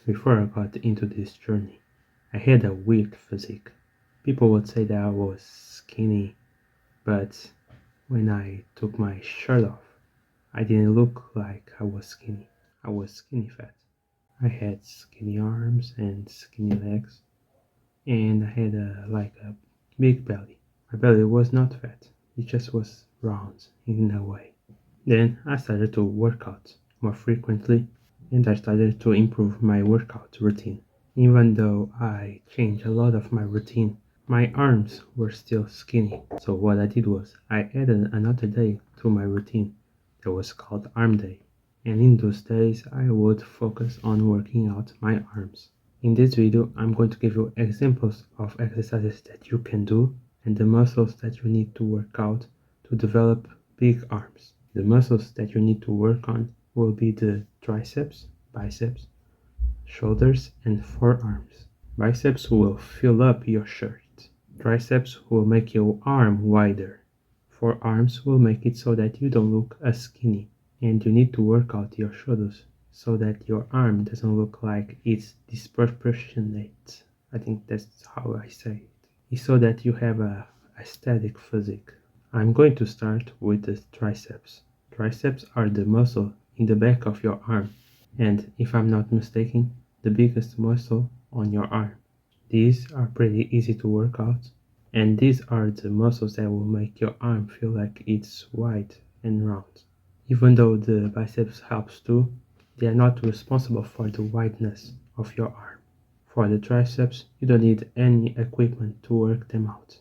before I got into this journey, I had a weird physique. People would say that I was skinny, but when I took my shirt off, I didn't look like I was skinny. I was skinny fat. I had skinny arms and skinny legs, and I had a big belly. My belly was not fat, it just was round in a way. Then I started to work out more frequently, and I started to improve my workout routine. Even though I changed a lot of my routine, my arms were still skinny. So what I did was I added another day to my routine that was called arm day. And in those days I would focus on working out my arms. In this video I'm going to give you examples of exercises that you can do and the muscles that you need to work out to develop big arms. The muscles that you need to work on will be the triceps, biceps, shoulders and forearms. Biceps will fill up your shirt. Triceps will make your arm wider. Forearms will make it so that you don't look as skinny. And you need to work out your shoulders so that your arm doesn't look like it's disproportionate. I think that's how I say it. It's so that you have a aesthetic physique. I'm going to start with the triceps. Triceps are the muscle in the back of your arm, and if I'm not mistaken, the biggest muscle on your arm. These are pretty easy to work out, and these are the muscles that will make your arm feel like it's wide and round. Even though the biceps helps too, they are not responsible for the wideness of your arm. For the triceps, you don't need any equipment to work them out,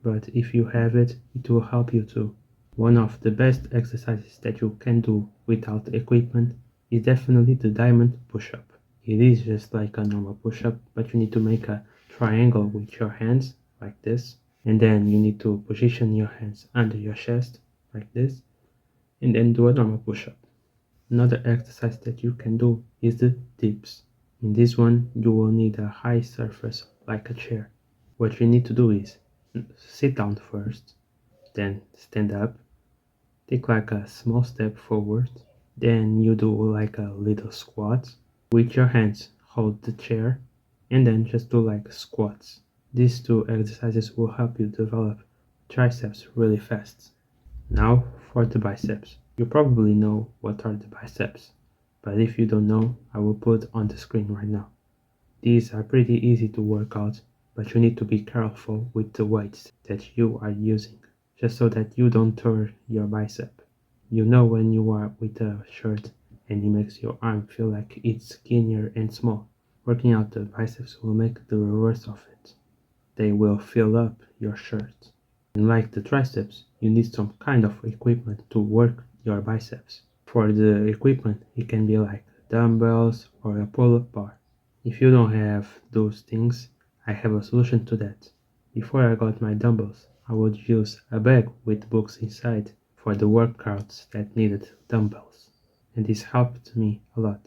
but if you have it, it will help you too. One of the best exercises that you can do without equipment is definitely the diamond push-up. It is just like a normal push-up, but you need to make a triangle with your hands, like this, and then you need to position your hands under your chest, like this, and then do a normal push-up. Another exercise that you can do is the dips. In this one, you will need a high surface, like a chair. What you need to do is sit down first, then stand up, take like a small step forward, then you do like a little squat. With your hands hold the chair and then just do like squats. These two exercises will help you develop triceps really fast. Now for the biceps. You probably know what are the biceps, but if you don't know, I will put on the screen right now. These are pretty easy to work out, but you need to be careful with the weights that you are using, just so that you don't tear your bicep. You know when you are with a shirt and it makes your arm feel like it's skinnier and small. Working out the biceps will make the reverse of it. They will fill up your shirt. And like the triceps, you need some kind of equipment to work your biceps. For the equipment, it can be like dumbbells or a pull-up bar. If you don't have those things, I have a solution to that. Before I got my dumbbells, I would use a bag with books inside for the workouts that needed dumbbells. And this helped me a lot.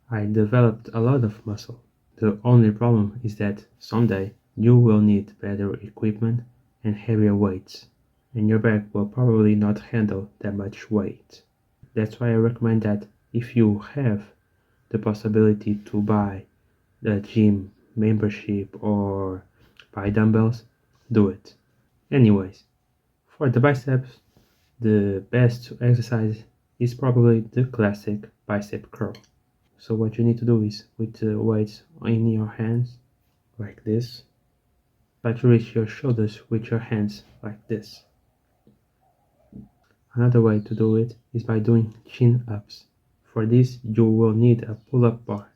I developed a lot of muscle. The only problem is that someday you will need better equipment and heavier weights, and your bag will probably not handle that much weight. That's why I recommend that if you have the possibility to buy the gym membership or buy dumbbells, do it. Anyways, for the biceps, the best exercise is probably the classic bicep curl. So what you need to do is with the weights in your hands, like this, try to reach your shoulders with your hands like this. Another way to do it is by doing chin-ups. For this, you will need a pull-up bar.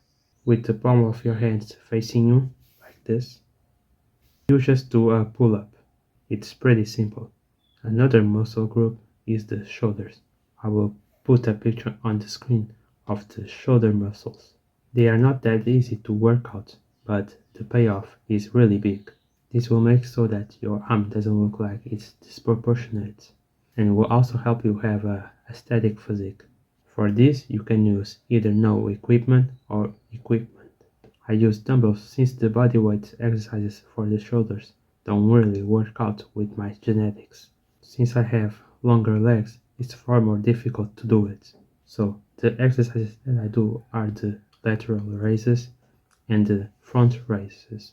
With the palm of your hands facing you, like this, you just do a pull-up. It's pretty simple. Another muscle group is the shoulders. I will put a picture on the screen of the shoulder muscles. They are not that easy to work out, but the payoff is really big. This will make so that your arm doesn't look like it's disproportionate, and will also help you have a aesthetic physique. For this, you can use either no equipment or equipment. I use dumbbells since the bodyweight exercises for the shoulders don't really work out with my genetics. Since I have longer legs, it's far more difficult to do it. So the exercises that I do are the lateral raises and the front raises.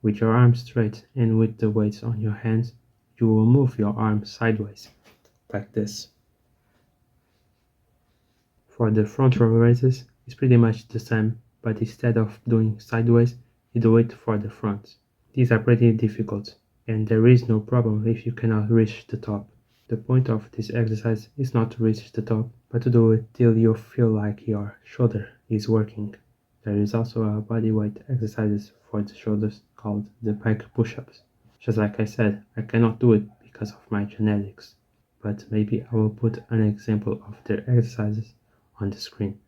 With your arms straight and with the weights on your hands, you will move your arm sideways, like this. For the front row raises, it's pretty much the same, but instead of doing sideways, you do it for the front. These are pretty difficult, and there is no problem if you cannot reach the top. The point of this exercise is not to reach the top, but to do it till you feel like your shoulder is working. There is also a bodyweight exercises for the shoulders called the pike push-ups. Just like I said, I cannot do it because of my genetics, but maybe I will put an example of their exercises on the screen.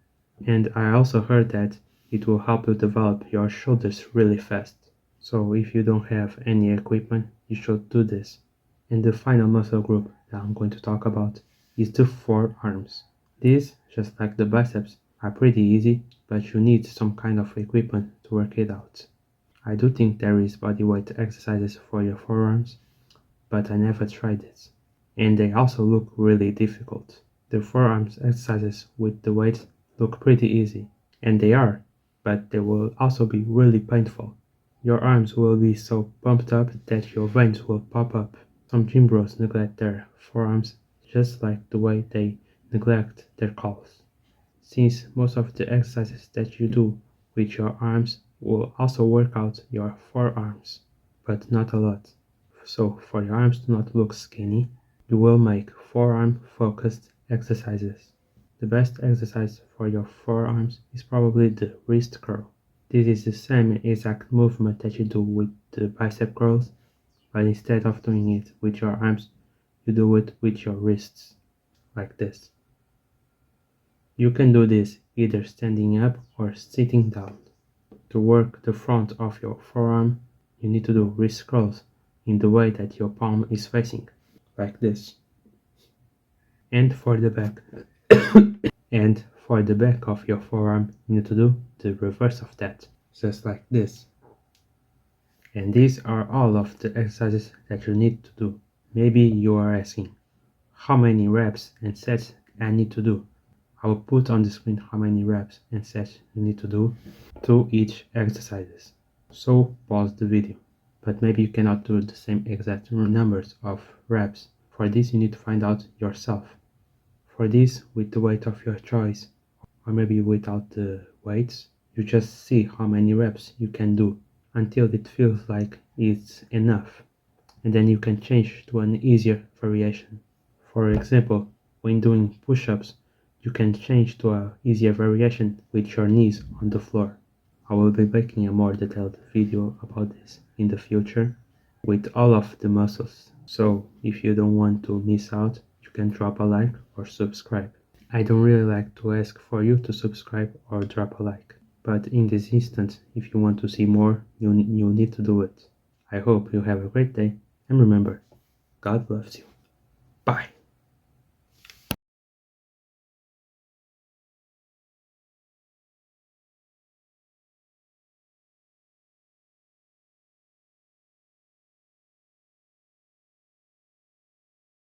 And I also heard that it will help you develop your shoulders really fast. So if you don't have any equipment, you should do this. And the final muscle group that I'm going to talk about is the forearms. These, just like the biceps, are pretty easy, but you need some kind of equipment to work it out. I do think there is bodyweight exercises for your forearms, but I never tried it. And they also look really difficult. The forearms exercises with the weights look pretty easy, and they are, but they will also be really painful. Your arms will be so pumped up that your veins will pop up. Some gym bros neglect their forearms just like the way they neglect their calves. Since most of the exercises that you do with your arms will also work out your forearms, but not a lot. So for your arms to not look skinny, you will make forearm focused exercises. The best exercise for your forearms is probably the wrist curl. This is the same exact movement that you do with the bicep curls, but instead of doing it with your arms, you do it with your wrists, like this. You can do this either standing up or sitting down. To work the front of your forearm, you need to do wrist curls in the way that your palm is facing, like this. And for the back, and for the back of your forearm, you need to do the reverse of that, just like this. And these are all of the exercises that you need to do. Maybe you are asking, how many reps and sets I need to do? I will put on the screen how many reps and sets you need to do to each exercises. So pause the video. But maybe you cannot do the same exact numbers of reps. For this you need to find out yourself. For this, with the weight of your choice, or maybe without the weights, you just see how many reps you can do until it feels like it's enough, and then you can change to an easier variation. For example, when doing push-ups, you can change to a easier variation with your knees on the floor. I will be making a more detailed video about this in the future with all of the muscles. So if you don't want to miss out, you can drop a like or subscribe. I don't really like to ask for you to subscribe or drop a like, but in this instance, if you want to see more, you need to do it. I hope you have a great day, and remember, God loves you. Bye.